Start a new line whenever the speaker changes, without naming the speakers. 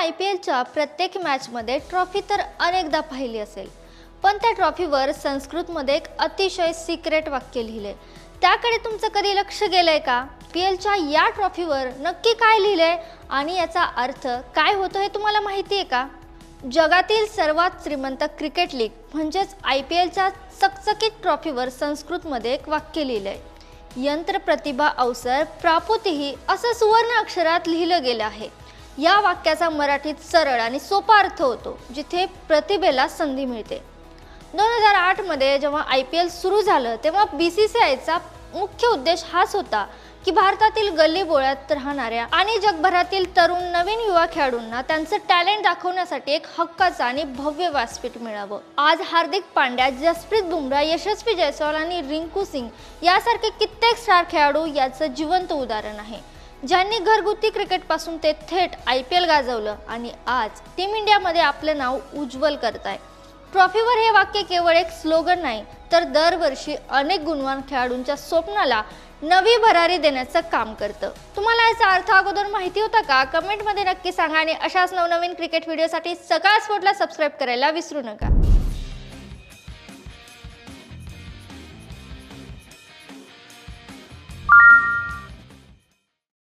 IPLच्या प्रत्येक मॅचमध्ये ट्रॉफी तर अनेकदा पाहिली असेल, पण त्या ट्रॉफीवर संस्कृतमध्ये एक अतिशय सिक्रेट वाक्य लिहिले, त्याकडे तुमचं कधी लक्ष गेलंय का? PLच्या या ट्रॉफीवर नक्की काय लिहिलंय आणि याचा अर्थ काय होतो हे तुम्हाला माहिती आहे का? जगातील सर्वात श्रीमंत क्रिकेट लीग म्हणजेच IPLच्या चकचकीत ट्रॉफीवर संस्कृतमध्ये एक वाक्य लिहिलंय, यंत्र प्रतिभा अवसर प्राप्तिही असं सुवर्ण अक्षरात लिहिलं गेलं आहे। या वाक्याचा मराठीत सरळ आणि सोपा अर्थ होतो, जिथे प्रतिभेला संधी मिळते। 2008 मध्ये जेव्हा IPL सुरू झालं तेव्हा BCCIचा मुख्य उद्देश हाच होता की भारतातील गल्लीबोळ्यात राहणाऱ्या आणि जगभरातील तरुण नवीन युवा खेळाडूंना त्यांचं टॅलेंट दाखवण्यासाठी एक हक्काचं आणि भव्य व्यासपीठ मिळावं। आज हार्दिक पांड्या, जसप्रीत बुमराह, यशस्वी जयस्वाल आणि रिंकू सिंग यासारखे कित्येक स्टार खेळाडू याचं जिवंत उदाहरण आहे, ज्यांनी घरगुती क्रिकेटपासून ते थेट IPL गाजवलं आणि आज टीम इंडियामध्ये आपलं नाव उज्ज्वल करताय। ट्रॉफीवर हे वाक्य केवळ एक स्लोगन नाही, तर दरवर्षी अनेक गुणवान खेळाडूंच्या स्वप्नाला नवी भरारी देण्याचं काम करतं। तुम्हाला याचा अर्थ अगोदर माहिती होता का? कमेंटमध्ये नक्की सांगा आणि अशाच नवनवीन क्रिकेट व्हिडिओसाठी सकाळ स्पोर्टला सबस्क्राईब करायला विसरू नका।